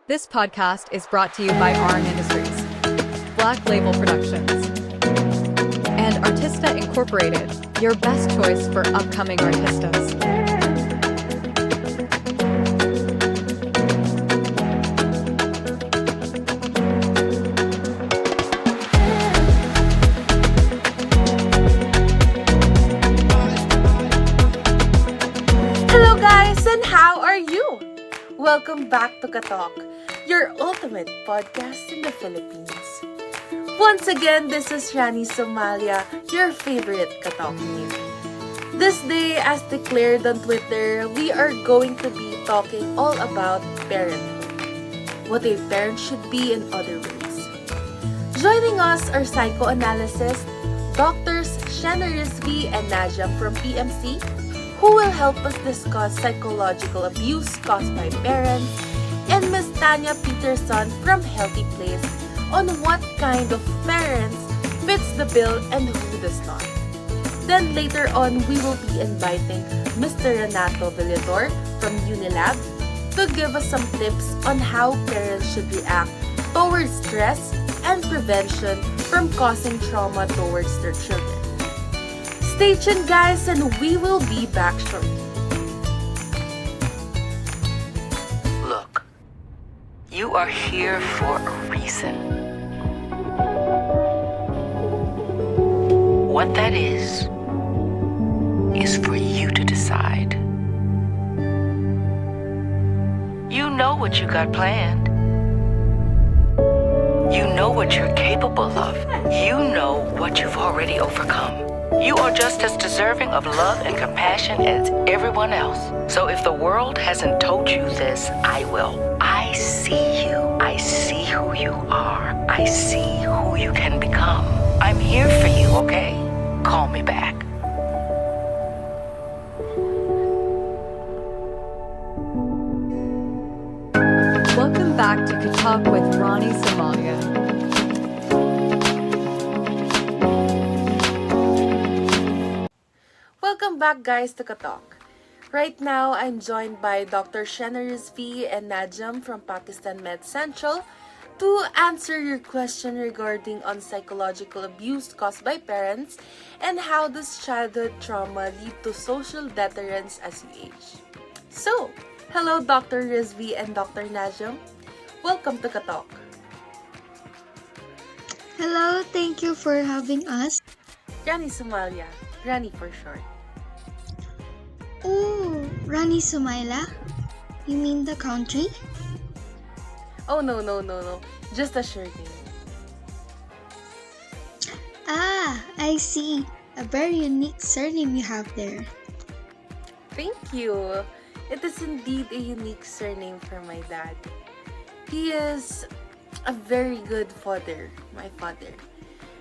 This podcast is brought to you by Arn Industries, Black Label Productions, and Artista Incorporated, your best choice for upcoming artistas. Hello guys, and how are you? Welcome back to Katalk, your ultimate podcast in the Philippines. Once again, this is Rani Somalia, your favorite Katalkian. This day, as declared on Twitter, we are going to be talking all about parenthood, what a parent should be in other ways. Joining us are psychoanalysts, Doctors Shanna Rizvi and Najam from PMC, who will help us discuss psychological abuse caused by parents, and Ms. Tanya Peterson from Healthy Place on what kind of parents fits the bill and who does not. Then later on, we will be inviting Mr. Renato Villador from Unilab to give us some tips on how parents should react towards stress and prevention from causing trauma towards their children. Stay tuned guys, and we will be back shortly. Look, you are here for a reason. What that is for you to decide. You know what you got planned. You know what you're capable of. You know what you've already overcome. You are just as deserving of love and compassion as everyone else. So if the world hasn't told you this, I will. I see you. I see who you are. I see who you can become. I'm here for you, okay? Call me back. Welcome back to Katalk with Rani Somalia. Welcome back guys to Katalk. Right now, I'm joined by Dr. Shanna Rizvi and Najam from Pakistan Med Central to answer your question regarding on psychological abuse caused by parents and how does childhood trauma lead to social deterrence as you age. So, hello Dr. Rizvi and Dr. Najam. Welcome to Katalk. Hello, thank you for having us. Rani Somalia, Rani for short. Oh, Rani Sumaila? You mean the country? Oh no, just a short name. Ah, I see. A very unique surname you have there. Thank you. It is indeed a unique surname for my dad. He is a very good father, my father.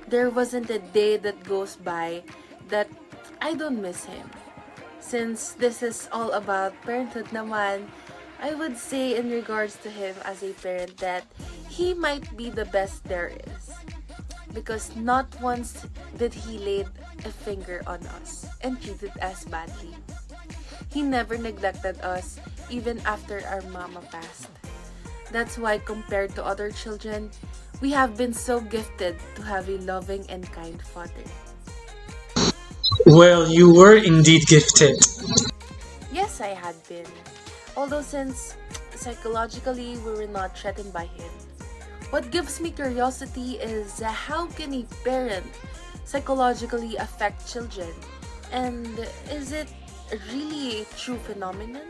There wasn't a day that goes by that I don't miss him. Since this is all about parenthood naman, I would say in regards to him as a parent that he might be the best there is. Because not once did he lay a finger on us and treated us badly. He never neglected us even after our mama passed. That's why compared to other children, we have been so gifted to have a loving and kind father. Well, you were indeed gifted. Yes, I had been. Although since psychologically we were not threatened by him. What gives me curiosity is how can a parent psychologically affect children? And is it really a true phenomenon?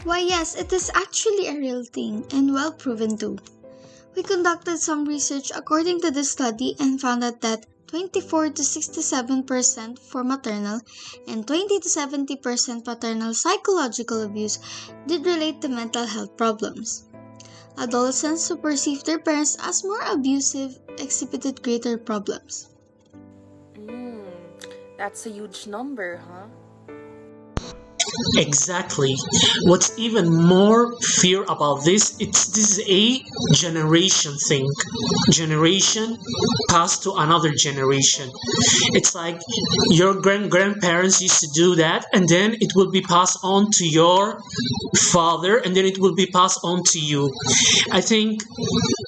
Why, yes, it is actually a real thing and well proven too. We conducted some research according to this study and found out that 24 to 67% for maternal and 20 to 70% paternal psychological abuse did relate to mental health problems. Adolescents who perceived their parents as more abusive exhibited greater problems. That's a huge number, huh? Exactly. What's even more fear about this is a generation thing. Generation passed to another generation. It's like your grandparents used to do that, and then it will be passed on to your father, and then it will be passed on to you. I think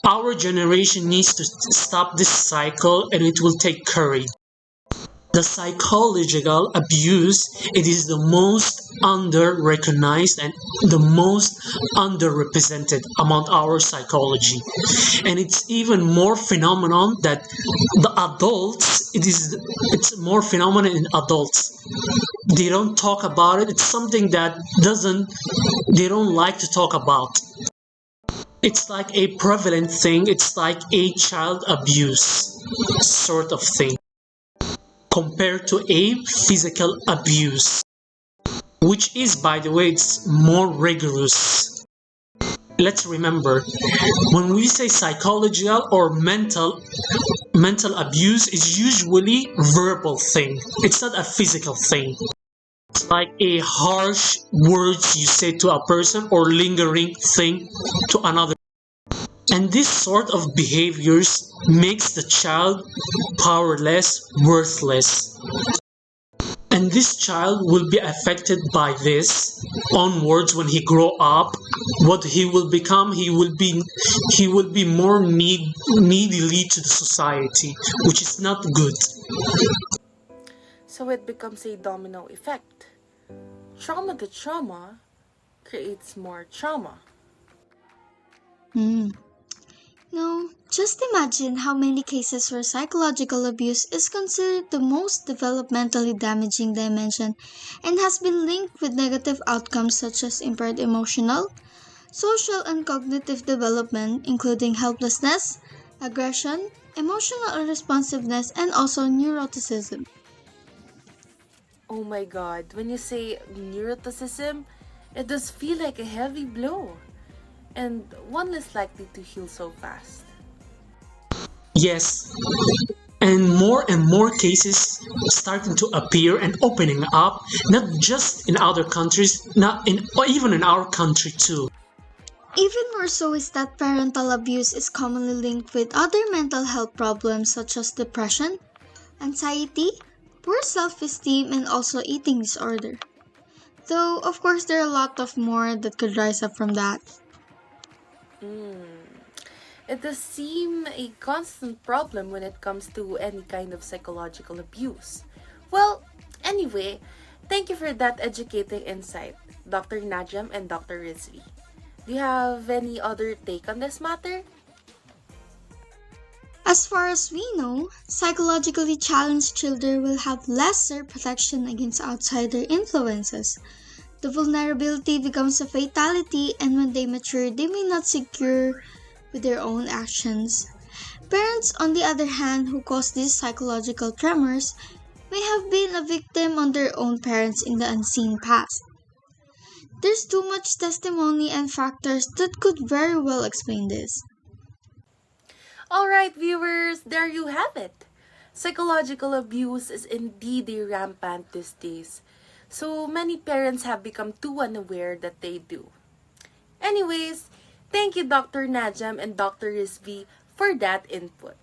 our generation needs to stop this cycle, and it will take courage. The psychological abuse, it is the most under recognized and the most underrepresented among our psychology, and it's even more phenomenon that the adults, it's more phenomenon in adults. They don't talk about it. It's something that doesn't they don't like to talk about. It's like a prevalent thing. It's like a child abuse sort of thing compared to a physical abuse, which is, by the way, it's more rigorous. Let's remember, when we say psychological or mental abuse, is usually verbal thing. It's not a physical thing. It's like a harsh words you say to a person or lingering thing to another. And this sort of behaviors makes the child powerless, worthless. And this child will be affected by this onwards when he grow up. What he will become, he will be more needily to the society, which is not good. So it becomes a domino effect. Trauma to trauma creates more trauma. No, just imagine how many cases where psychological abuse is considered the most developmentally damaging dimension and has been linked with negative outcomes such as impaired emotional, social, and cognitive development, including helplessness, aggression, emotional irresponsiveness, and also neuroticism. Oh my god, when you say neuroticism, it does feel like a heavy blow. And one less likely to heal so fast. Yes, and more cases starting to appear and opening up, not just in other countries, not in or even in our country too. Even more so is that parental abuse is commonly linked with other mental health problems such as depression, anxiety, poor self-esteem, and also eating disorder. Though, of course, there are a lot of more that could rise up from that. It does seem a constant problem when it comes to any kind of psychological abuse. Well, anyway, thank you for that educating insight, Dr. Najam and Dr. Rizvi. Do you have any other take on this matter? As far as we know, psychologically challenged children will have lesser protection against outsider influences. The vulnerability becomes a fatality, and when they mature, they may not secure with their own actions. Parents, on the other hand, who cause these psychological tremors, may have been a victim on their own parents in the unseen past. There's too much testimony and factors that could very well explain this. Alright, viewers, there you have it. Psychological abuse is indeed a rampant these days. So many parents have become too unaware that they do. Anyways, thank you Dr. Najam and Dr. Rizvi for that input.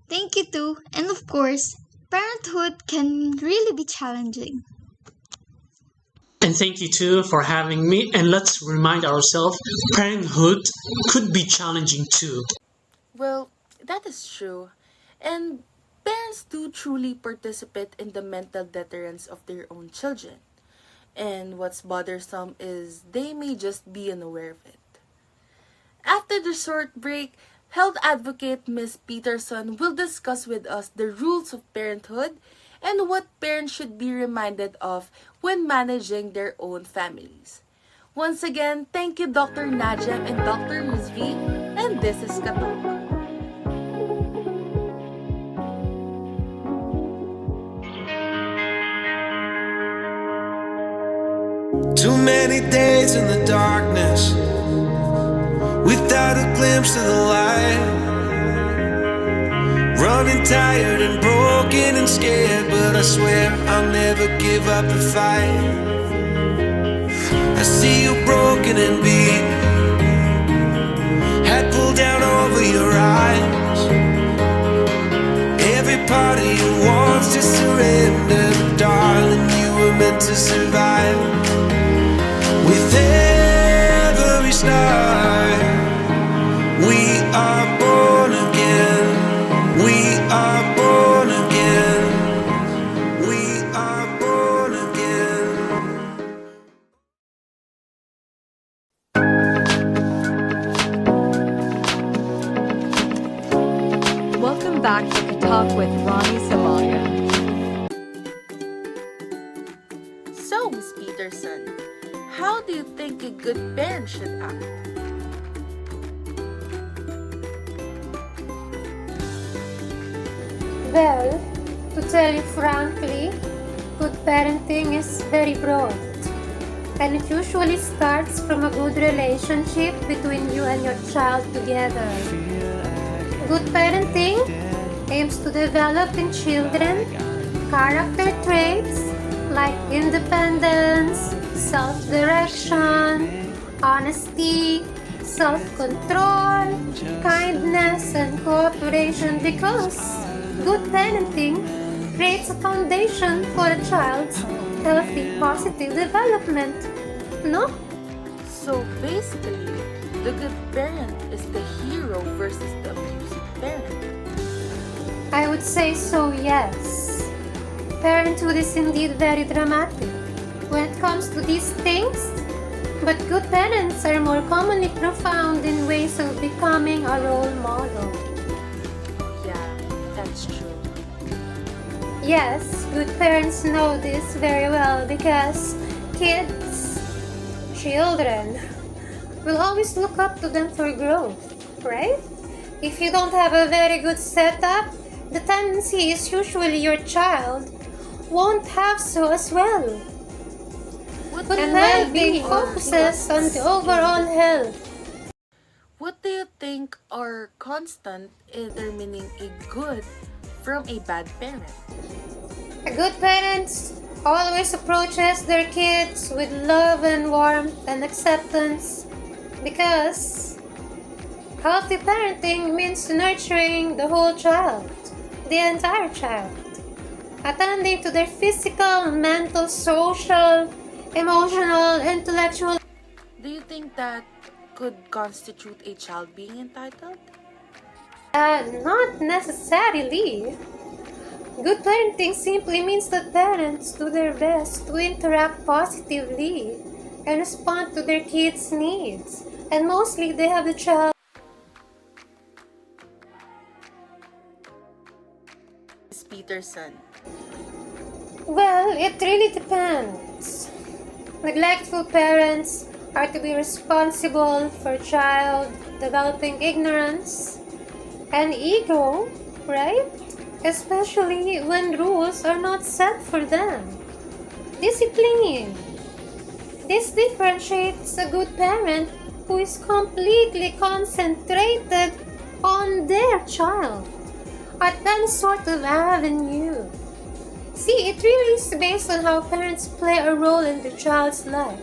Thank you too, and of course, parenthood can really be challenging. And thank you too for having me. And let's remind ourselves, parenthood could be challenging too. Well, that is true. And parents do truly participate in the mental deterrence of their own children. And what's bothersome is they may just be unaware of it. After the short break, health advocate Ms. Peterson will discuss with us the rules of parenthood and what parents should be reminded of when managing their own families. Once again, thank you Dr. Najam and Dr. Rizvi, and this is Katalk. Too many days in the darkness without a glimpse of the light. running tired and broken and scared, but I swear I'll never give up the fight. I see you broken and beat, head pulled down over your eyes. Every part of you wants to surrender, but darling, you were meant to survive. With every start, we are born again. We are born again. We are born again. Welcome back to Katalk with Ronnie Somalia. So, Miss Peterson, how do you think a good parent should act? Well, to tell you frankly, good parenting is very broad, and it usually starts from a good relationship between you and your child together. Good parenting aims to develop in children character traits like independence, self-direction, honesty, self-control, kindness, and cooperation, because good parenting creates a foundation for a child's healthy, positive development. No? So basically, the good parent is the hero versus the abusive parent. I would say so, yes. Parenthood is indeed very dramatic when it comes to these things, but good parents are more commonly profound in ways of becoming a role model. Yeah, that's true. Yes, good parents know this very well because kids, children, will always look up to them for growth, right? If you don't have a very good setup, the tendency is usually your child won't have so as well. And well-being focuses on the overall health. What do you think are constant in determining a good from a bad parent? A good parent always approaches their kids with love and warmth and acceptance, because healthy parenting means nurturing the whole child, the entire child, attending to their physical, mental, social, emotional, intellectual. Do you think that could constitute a child being entitled? Not necessarily. Good parenting simply means that parents do their best to interact positively and respond to their kids' needs. And mostly they have the child. Miss Peterson. Well, it really depends. Neglectful parents are to be responsible for a child developing ignorance and ego, right? Especially when rules are not set for them. Discipline. This differentiates a good parent who is completely concentrated on their child at any sort of avenue. See, it really is based on how parents play a role in the child's life,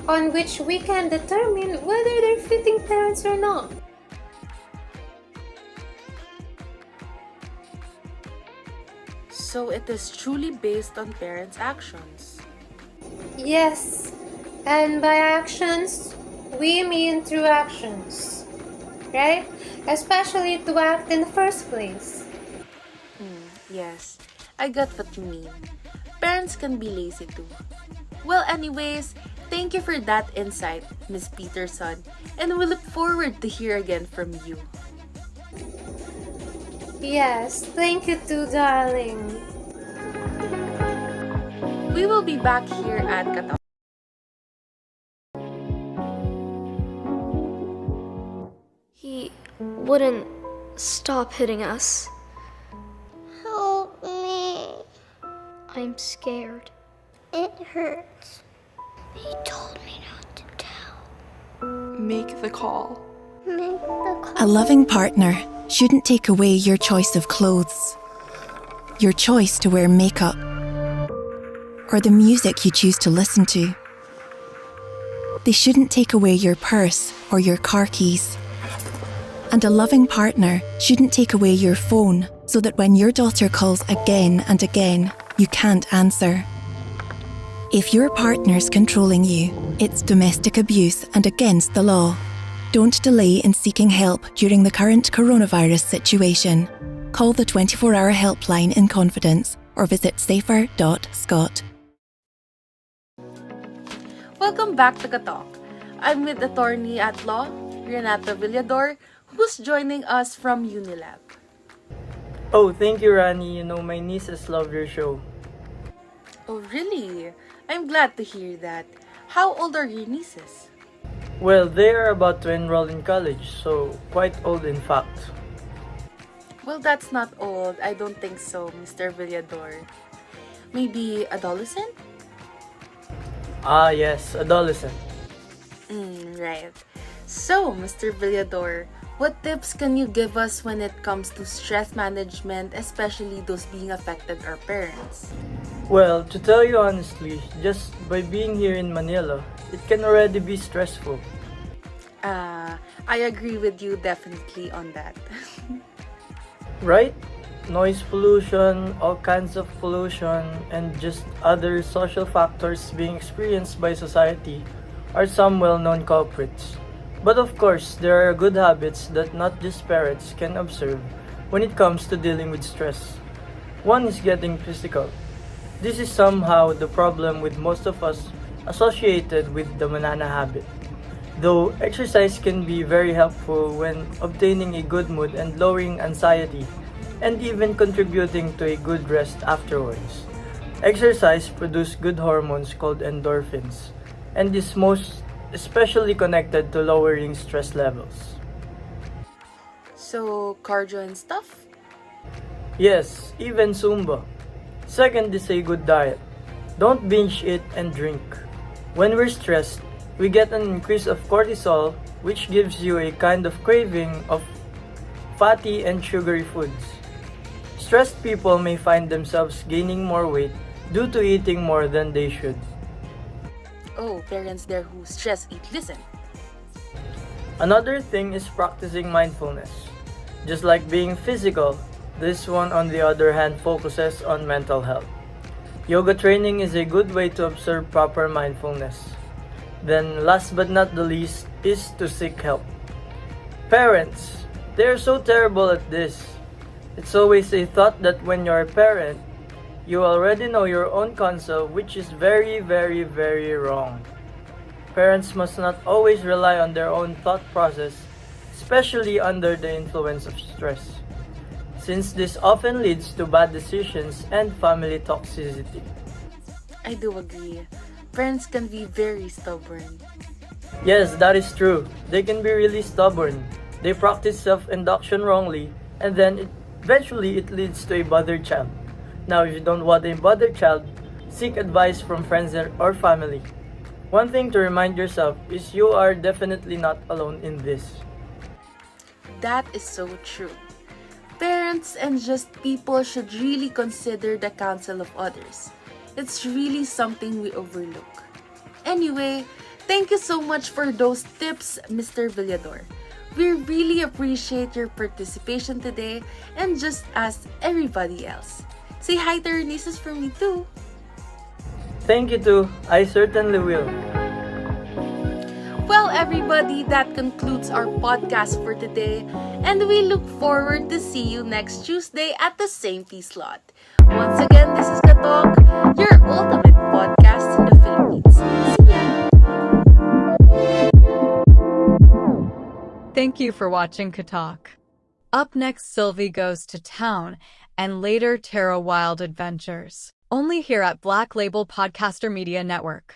on which we can determine whether they're fitting parents or not. So it is truly based on parents' actions. Yes, and by actions, we mean through actions, right? Especially to act in the first place. Yes, I got what you mean. Parents can be lazy too. Well, anyways, thank you for that insight, Miss Peterson, and we look forward to hear again from you. Yes, thank you too, darling. We will be back here at Katalk. He wouldn't stop hitting us. Help me. I'm scared. It hurts. He told me not to tell. Make the call. Make the call. A loving partner shouldn't take away your choice of clothes, your choice to wear makeup, or the music you choose to listen to. They shouldn't take away your purse or your car keys. And a loving partner shouldn't take away your phone so that when your daughter calls again and again, you can't answer. If your partner's controlling you, it's domestic abuse and against the law. Don't delay in seeking help during the current coronavirus situation. Call the 24-hour helpline in confidence or visit safer.scot. Welcome back to Katalk. I'm with attorney at law, Renata Villador, who's joining us from Unilab. Oh, thank you, Rani. You know, my nieces love your show. Oh, really? I'm glad to hear that. How old are your nieces? Well, they are about to enroll in college, so quite old in fact. Well, that's not old. I don't think so, Mr. Villador. Maybe adolescent? Ah, yes, adolescent. Right. So, Mr. Villador, what tips can you give us when it comes to stress management, especially those being affected are parents? Well, to tell you honestly, just by being here in Manila, it can already be stressful. I agree with you definitely on that. Right? Noise pollution, all kinds of pollution, and just other social factors being experienced by society are some well-known culprits. But of course, there are good habits that not just parents can observe when it comes to dealing with stress. One is getting physical. This is somehow the problem with most of us associated with the manana habit. Though exercise can be very helpful when obtaining a good mood and lowering anxiety, and even contributing to a good rest afterwards. Exercise produces good hormones called endorphins, and is most especially connected to lowering stress levels. So, cardio and stuff? Yes, even Zumba. Second is a good diet. Don't binge eat and drink. When we're stressed, we get an increase of cortisol, which gives you a kind of craving of fatty and sugary foods. Stressed people may find themselves gaining more weight due to eating more than they should. Oh, parents there who stress eat, listen. Another thing is practicing mindfulness. Just like being physical, this one on the other hand focuses on mental health. Yoga training is a good way to observe proper mindfulness. Then last but not the least is to seek help. Parents, they are so terrible at this. It's always a thought that when you're a parent, you already know your own counsel, which is very, very, very wrong. Parents must not always rely on their own thought process, especially under the influence of stress, since this often leads to bad decisions and family toxicity. I do agree. Parents can be very stubborn. Yes, that is true. They can be really stubborn. They practice self-induction wrongly, and then eventually it leads to a bothered child. Now, if you don't want a bothered child, seek advice from friends or family. One thing to remind yourself is you are definitely not alone in this. That is so true. Parents and just people should really consider the counsel of others. It's really something we overlook. Anyway, thank you so much for those tips, Mr. Villador. We really appreciate your participation today, and just as everybody else. Say hi to your nieces for me too. Thank you too. I certainly will. Well, everybody, that concludes our podcast for today, and we look forward to see you next Tuesday at the same P slot. Once again, this is Katalk, your ultimate podcast in the Philippines. See ya! Thank you for watching Katalk. Up next, Sylvie goes to town, and later Tara Wild Adventures. Only here at Black Label Podcaster Media Network.